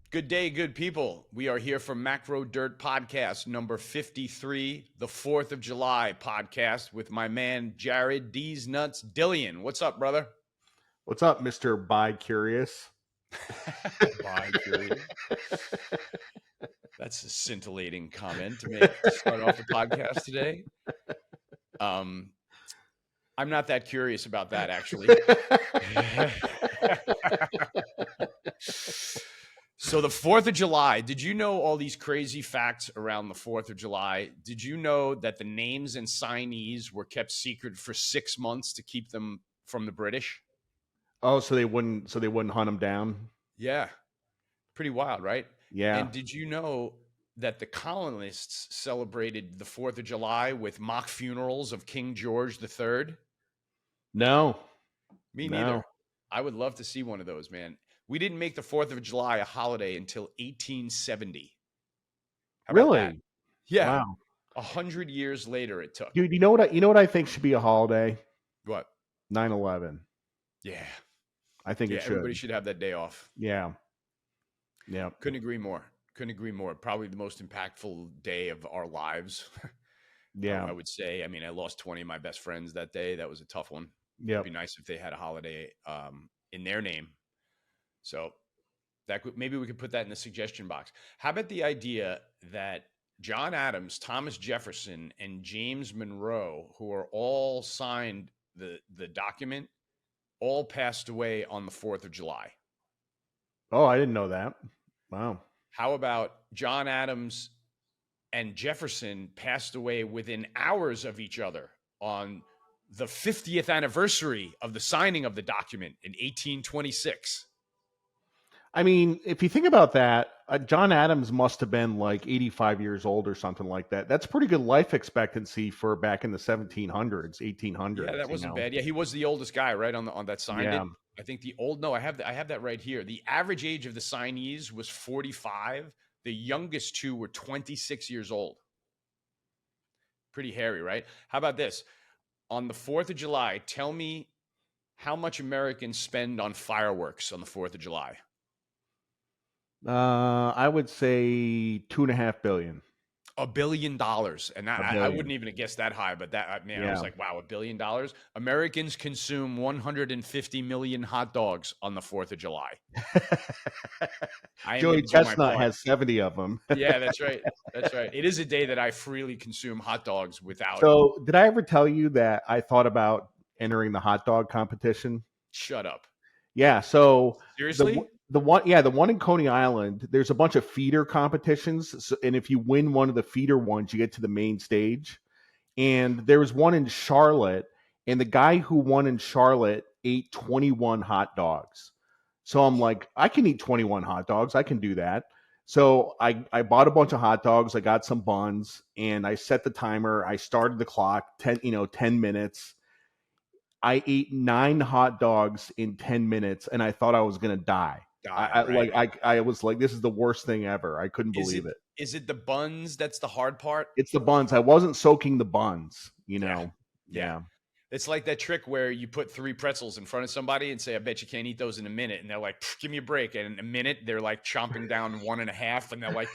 Good day, good people. We are here for Macro Dirt Podcast number 53, the 4th of July podcast with my man Jared D's Nuts Dillian. What's up, brother? What's up, Mr. Bi-Curious? Bi-curious. That's a scintillating comment to make to start off the podcast today. I'm not that curious about that, actually. So the 4th of July, did you know all these crazy facts around the 4th of July? Did you know that the names and signees were kept secret for 6 months to keep them from the British? Oh, so they wouldn't hunt them down? Yeah. Pretty wild, right? Yeah. And did you know that the colonists celebrated the 4th of July with mock funerals of King George III? No. Me No. neither. I would love to see one of those, man. We didn't make the 4th of July a holiday until 1870. How about that? Really? Yeah. Wow. 100 years later it took. Dude, you know what I think should be a holiday? What? 9/11. Yeah. I think Yeah, it should. everybody should have that day off. Yeah. Yeah. Couldn't agree more. Couldn't agree more. Probably the most impactful day of our lives. Yeah. I would say. I mean, I lost 20 of my best friends that day. That was a tough one. Yeah. It'd be nice if they had a holiday in their name. So that maybe we could put that in the suggestion box. How about the idea that John Adams, Thomas Jefferson, and James Monroe, who are all signed the document, all passed away on the 4th of July? Oh, I didn't know that. Wow. How about John Adams and Jefferson passed away within hours of each other on the 50th anniversary of the signing of the document in 1826? I mean, if you think about that, John Adams must have been like 85 years old or something like that. That's pretty good life expectancy for back in the 1700s, 1800s. Yeah, that wasn't bad. Yeah, he was the oldest guy, right, on that signed Yeah. it. I think I have that right here. The average age of the signees was 45. The youngest two were 26 years old. Pretty hairy, right? How about this? On the 4th of July, tell me how much Americans spend on fireworks on the 4th of July. I would say 2.5 billion. $1 billion. And that, A I billion. wouldn't even have guessed that high, but that, man, I was Yeah. like, wow, $1 billion. Americans consume 150 million hot dogs on the 4th of July. I am Joey gonna do my Chestnut part. has 70 of them. Yeah, that's right. That's right. It is a day that I freely consume hot dogs without. So, did I ever tell you that I thought about entering the hot dog competition? Shut up. Yeah. So Seriously? the one in Coney Island. There's a bunch of feeder competitions, and if you win one of the feeder ones, you get to the main stage. And there was one in Charlotte, and the guy who won in Charlotte ate 21 hot dogs. So I'm like, I can eat 21 hot dogs. I can do that. So I bought a bunch of hot dogs. I got some buns, and I set the timer. I started the clock 10 minutes. I ate 9 hot dogs in 10 minutes, and I thought I was gonna die. I was like, this is the worst thing ever. I couldn't believe it. Is it the buns that's the hard part? It's the buns. I wasn't soaking the buns, you know. Yeah. It's like that trick where you put 3 pretzels in front of somebody and say, I bet you can't eat those in a minute. And they're like, give me a break. And in a minute, they're like chomping down 1.5. And they're like,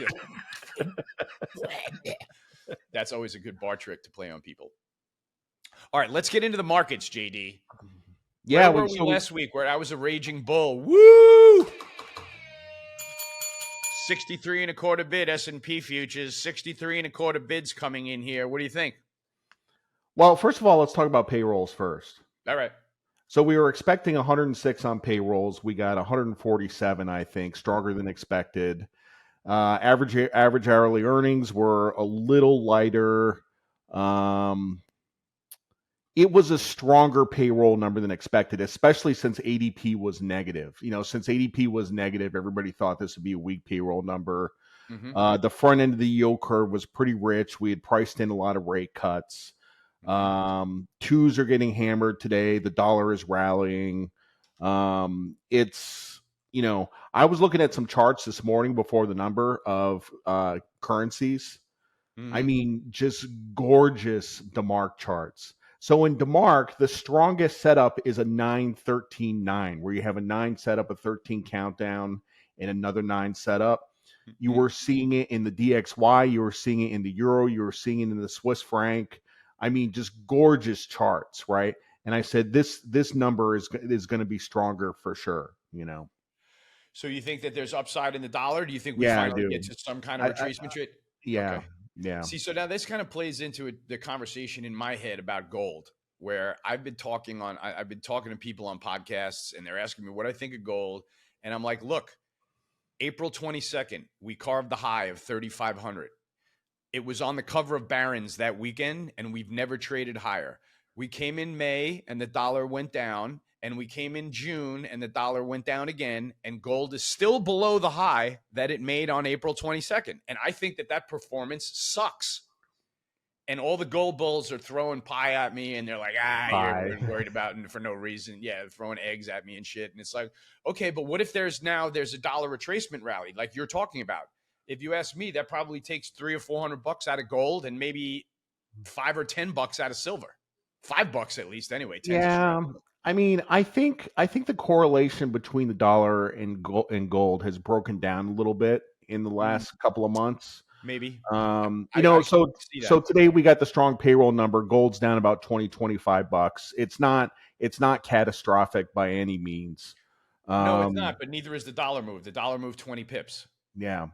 that's always a good bar trick to play on people. All right, let's get into the markets, JD. Yeah. Where were we last week where I was a raging bull? Woo! 63.25 bid S&P futures, 63.25 bids coming in here. What do you think? Well, first of all, let's talk about payrolls first. All right. So we were expecting 106 on payrolls. We got 147, I think, stronger than expected. Average hourly earnings were a little lighter. It was a stronger payroll number than expected, especially since ADP was negative. Since ADP was negative, everybody thought this would be a weak payroll number. Mm-hmm. The front end of the yield curve was pretty rich. We had priced in a lot of rate cuts. Twos are getting hammered today. The dollar is rallying. I was looking at some charts this morning before the number of currencies. Mm-hmm. I mean, just gorgeous DeMark charts. So in DeMark, the strongest setup is a 9-13-9, where you have a 9 setup, a 13 countdown, and another 9 setup. You Mhm. were seeing it in the DXY, you were seeing it in the euro, you were seeing it in the Swiss franc. I mean, just gorgeous charts, right? And I said this number is going to be stronger for sure. So you think that there's upside in the dollar? Do you think we Yeah, I finally get do. to some kind of I retracement trade? yeah, Okay. yeah. See, so now this kind of plays into the conversation in my head about gold, where I've been talking to people on podcasts, and they're asking me what I think of gold, and I'm like, look, April 22nd, we carved the high of 3,500. It was on the cover of Barron's that weekend, and we've never traded higher. We came in May, and the dollar went down, and we came in June, and the dollar went down again, and gold is still below the high that it made on April 22nd. And I think that performance sucks. And all the gold bulls are throwing pie at me, and they're like, you're Bye. worried about it for no reason. Yeah, throwing eggs at me and shit. And it's like, okay, but what if there's a dollar retracement rally like you're talking about? If you ask me, that probably takes $300 or $400 out of gold and maybe $5 or $10 out of silver. $5 at least, anyway. 10's a stretch. Yeah, I mean, I think the correlation between the dollar and gold has broken down a little bit in the Mm, last couple of months. maybe. I can So see so that. today we got the strong payroll number. Gold's down about 20-25 bucks. It's not catastrophic by any means. No, it's not, Um, but neither is the dollar move. The dollar moved 20 pips. yeah,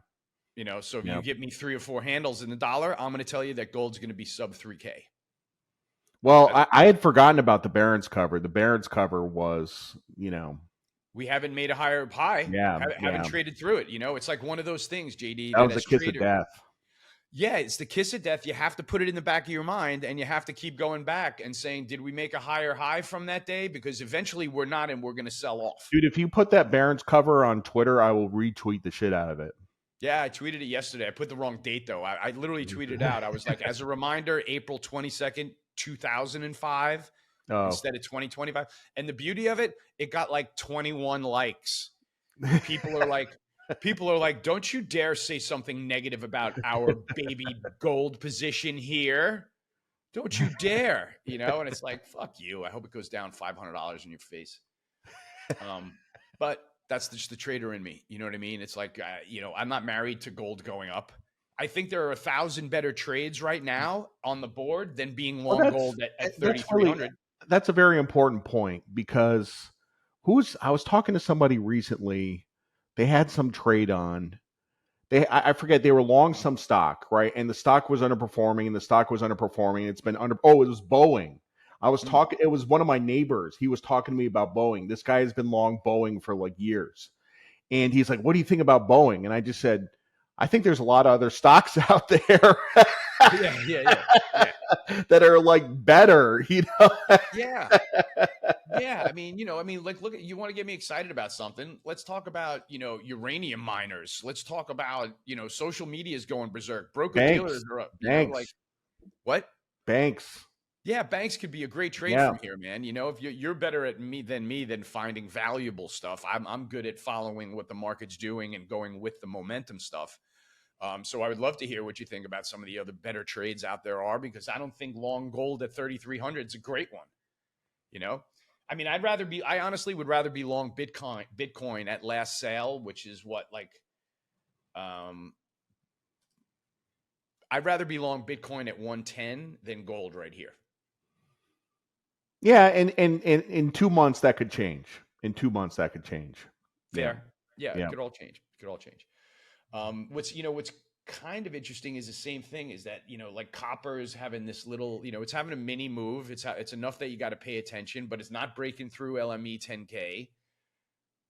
So if you yeah. get me 3 or 4 handles in the dollar, I'm going to tell you that gold's going to be sub 3K. Well, That's I had forgotten about the Barron's cover. The Barron's cover was. We haven't made a higher high. Yeah, Haven't yeah. traded through it. It's like one of those things, JD, That that was a as kiss of trader, death. yeah, it's the kiss of death. You have to put it in the back of your mind, and you have to keep going back and saying, did we make a higher high from that day? Because eventually we're not, and we're going to sell off. Dude, if you put that Barron's cover on Twitter, I will retweet the shit out of it. Yeah, I tweeted it yesterday. I put the wrong date, though. I literally tweeted it out. I was like, as a reminder, April 22nd, 2005 Oh. instead of 2025. And the beauty of it, it got like 21 likes. And people are like, don't you dare say something negative about our baby gold position here. Don't you dare, And it's like, fuck you. I hope it goes down $500 in your face. But that's just the trader in me. You know what I mean? It's like, I'm not married to gold going up. I think there are 1,000 better trades right now on the board than being Well, long gold at that's really 3,300. that's a very important point because I was talking to somebody recently. They had some trade on. I forget, they were long some stock, right? And the stock was underperforming, and the stock was underperforming. It's been under. Oh, it was Boeing. I was Mm. talking. It was one of my neighbors. He was talking to me about Boeing. This guy has been long Boeing for like years, and he's like, "What do you think about Boeing?" And I just said, "I think there's a lot of other stocks out there Yeah, yeah, yeah, yeah, that are like better." yeah. Yeah, like, look, you want to get me excited about something? Let's talk about, uranium miners. Let's talk about, social media is going berserk. Broker dealers Banks, are up. Like banks, what? banks. Yeah, banks could be a great trade Yeah, from here, man. If you're better at me than finding valuable stuff. I'm good at following what the market's doing and going with the momentum stuff. So I would love to hear what you think about some of the other better trades out there are, because I don't think long gold at 3,300 is a great one. You know, I honestly would rather be long Bitcoin at last sale, which is what, like, um, I'd rather be long Bitcoin at 110 than gold right here. yeah, and in 2 months that could change. In 2 months that could change. Yeah, Fair. Yeah, it yeah. could all change. It could all change. What's kind of interesting is the same thing is that, like copper is having this little, it's having a mini move. It's enough that you got to pay attention, but it's not breaking through LME 10K.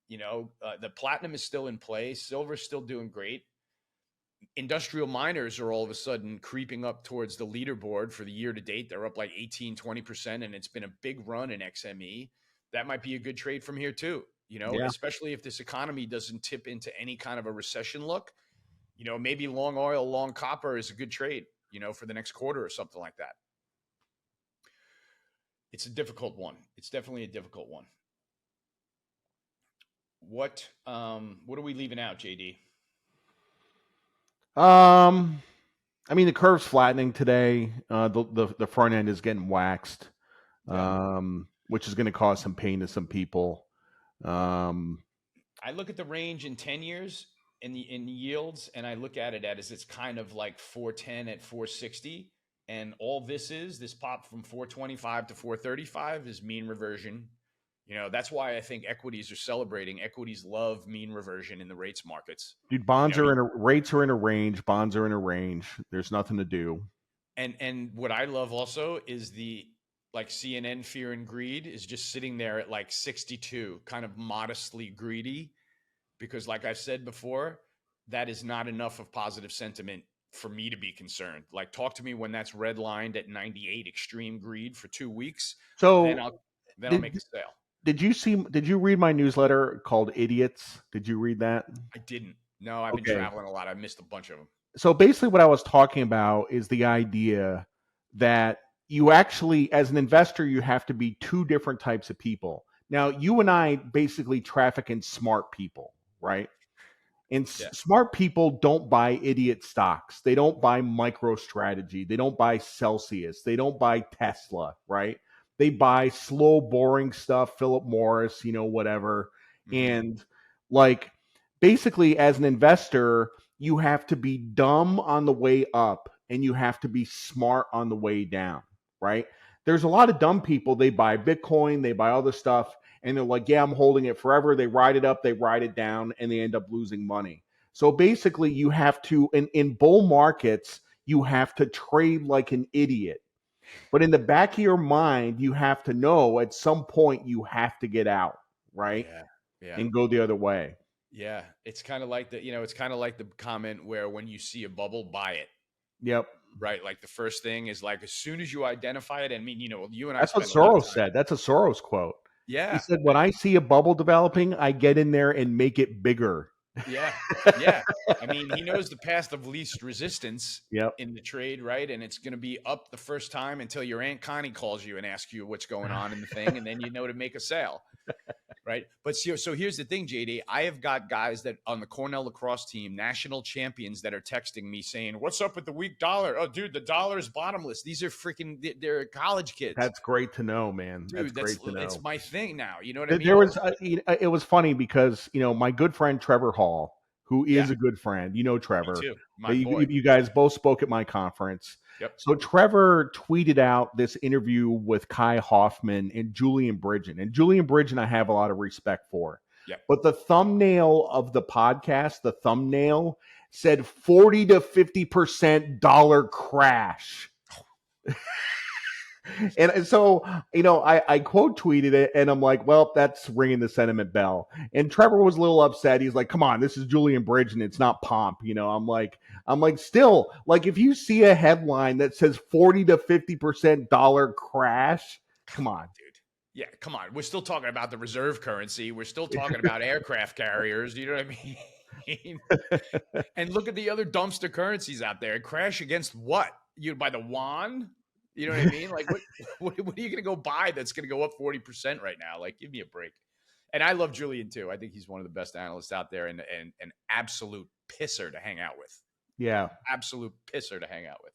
The platinum is still in play. Silver's still doing great. Industrial miners are all of a sudden creeping up towards the leaderboard for the year to date. They're up like 18-20%, and it's been a big run in XME. That might be a good trade from here too, Yeah. especially if this economy doesn't tip into any kind of a recession look. Maybe long oil, long copper is a good trade, for the next quarter or something like that. It's a difficult one. It's definitely a difficult one. What are we leaving out, JD? Um, I mean the curve's flattening today. The front end is getting waxed, Yeah. which is going to cause some pain to some people. Um, I look at the range in 10 years in the yields, and I look at it as it's kind of like 410 at 460. And all this pop from 425 to 435 is mean reversion. That's why I think equities are celebrating. Equities love mean reversion in the rates markets. Dude, You know, rates are in a range, bonds are in a range. There's nothing to do. and what I love also is the like CNN fear and greed is just sitting there at like 62, kind of modestly greedy, because like I've said before, that is not enough of positive sentiment for me to be concerned. Like talk to me when that's redlined at 98 extreme greed for 2 weeks, then So I'll make did a sale. did you read my newsletter called Idiots? Did you read that? I didn't. No, I've been Okay. traveling a lot. I missed a bunch of them. So basically what I was talking about is the idea that you actually, as an investor, you have to be two different types of people. Now, you and I basically traffic in smart people, right? And Yeah. smart people don't buy idiot stocks. They don't buy MicroStrategy. They don't buy Celsius. They don't buy Tesla, right? They buy slow, boring stuff, Philip Morris, whatever. Hmm. And like basically, as an investor, you have to be dumb on the way up and you have to be smart on the way down, right? There's a lot of dumb people. They buy Bitcoin, they buy all this stuff, and they're like, yeah, I'm holding it forever. They ride it up, they ride it down, and they end up losing money. So basically, you have to, in bull markets, you have to trade like an idiot. But in the back of your mind, you have to know at some point you have to get out, right? Yeah. Yeah. And go the other way. Yeah. It's kind of like it's kind of like the comment where when you see a bubble, buy it. Yep. Right. Like the first thing is like as soon as you identify it, I mean, you and I That's what spend a lot of Soros time. said. That's a Soros quote. He Yeah. said, when I see a bubble developing, I get in there and make it bigger. Yeah. Yeah. I mean, he knows the path of least resistance Yep. in the trade, right? And it's going to be up the first time until your Aunt Connie calls you and asks you what's going on in the thing. And then you know to make a sale. Right. But so here's the thing, JD. I have got guys that on the Cornell lacrosse team, national champions, that are texting me saying, "What's up with the weak dollar? Oh, dude, the dollar is bottomless. These are freaking, they're college kids, That's great to know, man. That's dude. great to It's know. my thing now. You know what I mean? There All of was, a sudden, it was funny because my good friend Trevor Hall, who yeah, is a good friend, me Trevor. too, my You, boy. you guys both spoke at my conference. Yep, So Trevor tweeted out this interview with Kai Hoffman and Julian Bridgen, and Julian Bridgen I have a lot of respect for. yep. But the thumbnail of the podcast, the thumbnail said 40 to 50% dollar crash. And so, I quote tweeted it and I'm like, well, that's ringing the sentiment bell. And Trevor was a little upset. He's like, come on, this is Julian Bridge and it's not pomp. I'm like, still, like, if you see a headline that says 40 to 50% dollar crash, come Come on, on. dude. Yeah, come on. We're still talking about the reserve currency. We're still talking about aircraft carriers. You know what I mean? And look at the other dumpster currencies out there. Crash against what? You buy the yuan? You know what I mean? Like what are you going to go buy that's going to go up 40% right now? Like give me a break. And I love Julian too. I think he's one of the best analysts out there and an absolute pisser to hang out with. Yeah. Absolute pisser to hang out with.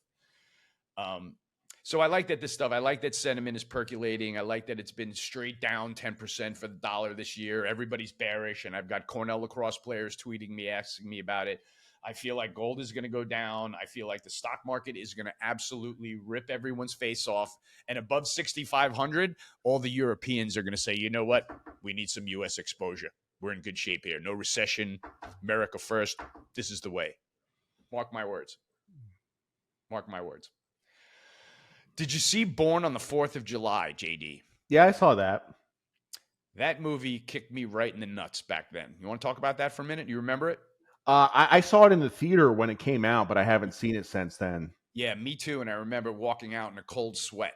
Um, so I like that this stuff. I like that sentiment is percolating. I like that it's been straight down 10% for the dollar this year. Everybody's bearish, and I've got Cornell lacrosse players tweeting me, asking me about it. I feel like gold is going to go down. I feel like the stock market is going to absolutely rip everyone's face off. And above 6,500, all the Europeans are going to say, you know what? We need some U.S. exposure. We're in good shape here. No recession. America first. This is the way. Mark my words. Mark my words. Did you see Born on the 4th of July, JD? Yeah, I saw that. That movie kicked me right in the nuts back then. You want to talk about that for a minute? You remember it? I saw it in the theater when it came out, but I haven't seen it since then. Yeah, me too. And I remember walking out in a cold sweat,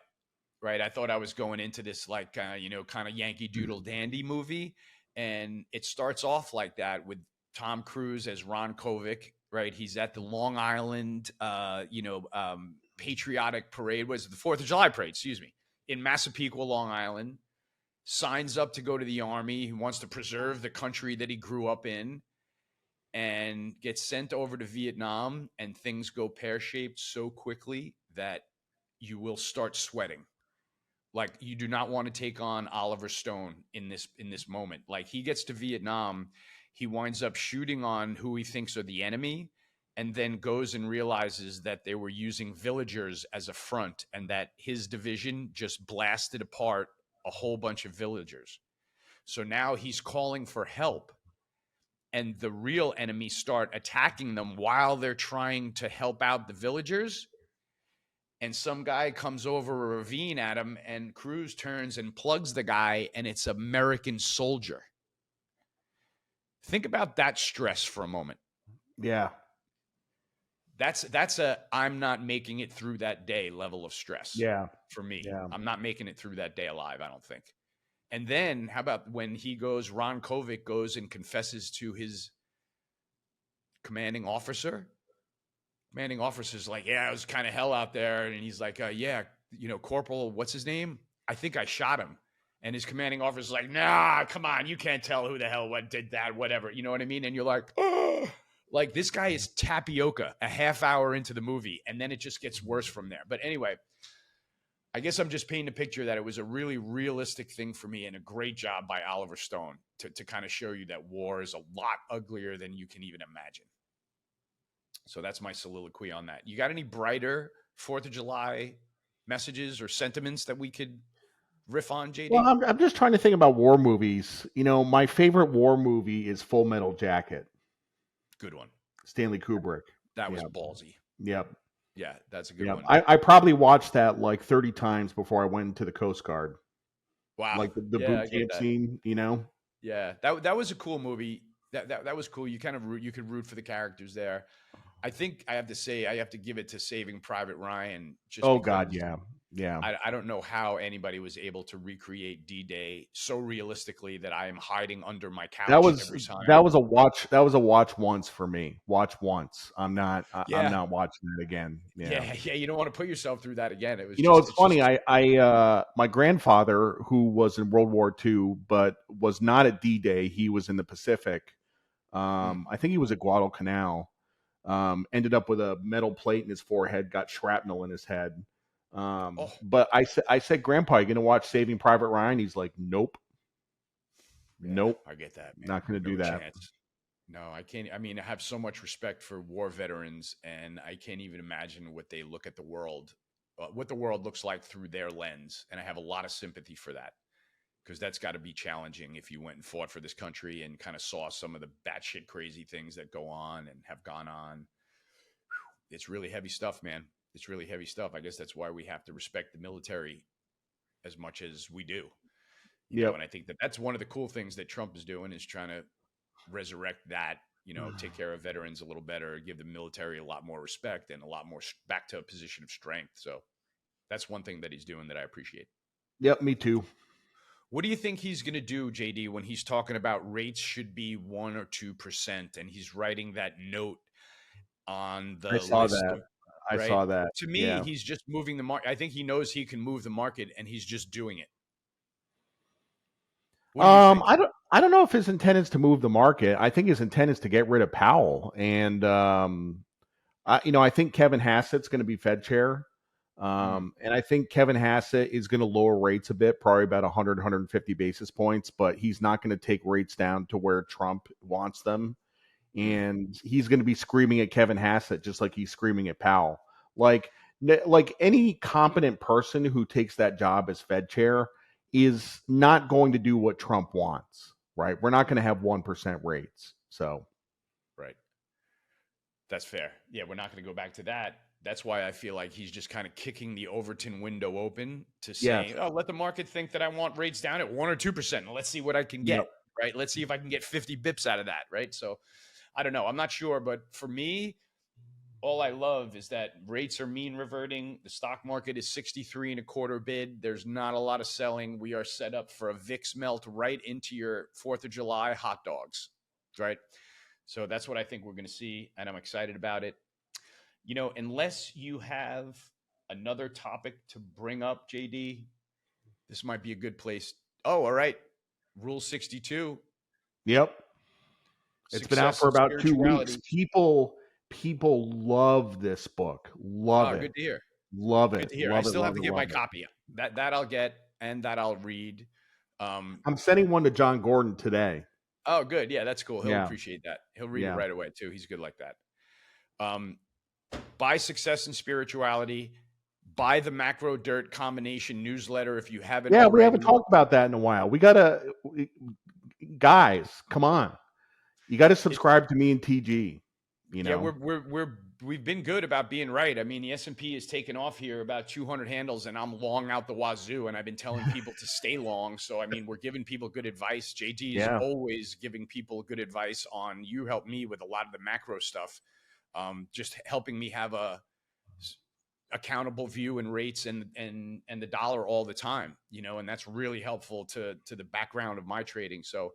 right? I thought I was going into this like, kind of Yankee Doodle Dandy movie. And it starts off like that with Tom Cruise as Ron Kovic, right? He's at the Long Island, patriotic parade. Was it the 4th of July parade? Excuse me. In Massapequa, Long Island. Signs up to go to the army. He wants to preserve the country that he grew up in and gets sent over to Vietnam, and things go pear-shaped so quickly that you will start sweating. Like you do not want to take on Oliver Stone in this moment. Like he gets to Vietnam he winds up shooting on who he thinks are the enemy, and then goes and realizes that they were using villagers as a front, and that his division just blasted apart a whole bunch of villagers. So now he's calling for help, and the real enemy start attacking them while they're trying to help out the villagers. And some guy comes over a ravine at him, and Cruz turns and plugs the guy, and it's American soldier. Think about that stress for a moment. Yeah. That's a I'm not making it through that day level of stress. Yeah. For me. Yeah. I'm not making it through that day alive, I don't think. And then how about when Ron Kovic goes and confesses to his commanding officer? Commanding officer's like, yeah, it was kind of hell out there. And he's like, yeah, Corporal, what's his name? I think I shot him. And his commanding officer's like, nah, come on, you can't tell who the hell did that, whatever. You know what I mean? And you're like, oh, like this guy is tapioca a half hour into the movie, and then it just gets worse from there. But anyway, I guess I'm just painting a picture that it was a really realistic thing for me, and a great job by Oliver Stone to kind of show you that war is a lot uglier than you can even imagine. So that's my soliloquy on that. You got any brighter 4th of July messages or sentiments that we could riff on, JD? Well, I'm just trying to think about war movies. My favorite war movie is Full Metal Jacket. Good one. Stanley Kubrick. That was ballsy. Yep. Yeah, that's a good one. I probably watched that like 30 times before I went to the Coast Guard. Wow. Like the boot camp scene, Yeah, that was a cool movie. That was cool. You could root for the characters there. I think I have to give it to Saving Private Ryan. God, yeah. Yeah. I don't know how anybody was able to recreate D-Day so realistically that I am hiding under my couch every time. That was a watch once for me. Watch once. I'm not watching it again. Yeah. You don't want to put yourself through that again. It was it's funny. I my grandfather, who was in World War II but was not at D-Day, he was in the Pacific. I think he was at Guadalcanal. Ended up with a metal plate in his forehead, got shrapnel in his head. But I said, Grandpa, you gonna watch Saving Private Ryan? He's like, nope. Yeah, nope. I get that, man. Not gonna do that. Chance. No, I can't. I mean, I have so much respect for war veterans, and I can't even imagine what they look at the world, what the world looks like through their lens. And I have a lot of sympathy for that, because that's got to be challenging if you went and fought for this country and kind of saw some of the batshit crazy things that go on and have gone on. It's really heavy stuff, man. It's really heavy stuff. I guess that's why we have to respect the military as much as we do. You know, and I think that's one of the cool things that Trump is doing, is trying to resurrect that, take care of veterans a little better, give the military a lot more respect and a lot more back to a position of strength. So that's one thing that he's doing that I appreciate. Yep, me too. What do you think he's going to do, JD, when he's talking about rates should be 1 or 2%, and he's writing that note on the list? I saw that. To me, he's just moving the market. I think he knows he can move the market, and he's just doing it. I don't know if his intent is to move the market. I think his intent is to get rid of Powell, and I think Kevin Hassett's going to be Fed chair. And I think Kevin Hassett is going to lower rates a bit, probably about 100, 150 basis points, but he's not going to take rates down to where Trump wants them. And he's going to be screaming at Kevin Hassett just like he's screaming at Powell. Like any competent person who takes that job as Fed chair is not going to do what Trump wants, right? We're not going to have 1% rates. So, right. That's fair. Yeah, we're not going to go back to that. That's why I feel like he's just kind of kicking the Overton window open to say, let the market think that I want rates down at 1 or 2%. And let's see what I can get, right? Let's see if I can get 50 bips out of that, right? So I don't know. I'm not sure. But for me, all I love is that rates are mean reverting. The stock market is 63 and a quarter bid. There's not a lot of selling. We are set up for a VIX melt right into your 4th of July hot dogs, right? So that's what I think we're going to see, and I'm excited about it. Unless you have another topic to bring up, JD, this might be a good place. Oh, all right. Rule 62. Yep. It's been out for about 2 weeks. People love this book. Love it. Good to hear. Love it. Good to hear. I still have to get my copy. That I'll get, and that I'll read. I'm sending one to John Gordon today. Oh, good. Yeah, that's cool. He'll Yeah, appreciate that. He'll read it yeah, right away too. He's good like that. Um, buy Success and Spirituality. Buy the Macro Dirt combination newsletter if you haven't yeah. We haven't already. talked about that in a while. Guys, come on. You got to It, subscribe to me and TG. You yeah, know. we've been good about being right. I mean, the S&P has taken off here about 200 handles, and I'm long out the wazoo, and I've been telling people to stay long. So I mean, we're giving people good advice. JD is Yeah. always giving people good advice on. You help me with a lot of the macro stuff, just helping me have a accountable view and rates and the dollar all the time, you know, and that's really helpful to the background of my trading. So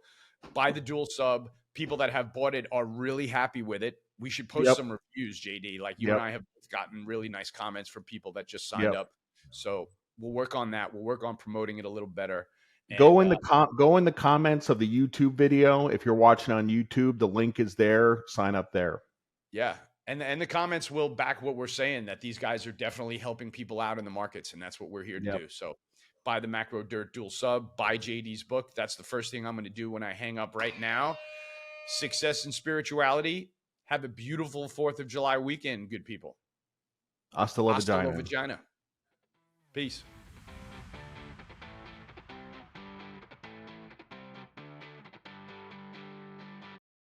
buy the dual sub. People that have bought it are really happy with it. We should post Yep. some reviews, JD. Like you and Yep. I have gotten really nice comments from people that just signed Yep. up. So we'll work on that. We'll work on promoting it a little better. Go And in the go in the comments of the YouTube video. If you're watching on YouTube, the link is there. Sign up there. yeah, and the comments will back what we're saying, that these guys are definitely helping people out in the markets, and that's what we're here to Yep. do. So buy the Macro Dirt dual sub, buy JD's book. That's the first thing I'm going to do when I hang up right now. Success and Spirituality. Have a beautiful 4th of July weekend, good people. Hasta la Hasta la vagina. vagina. Peace.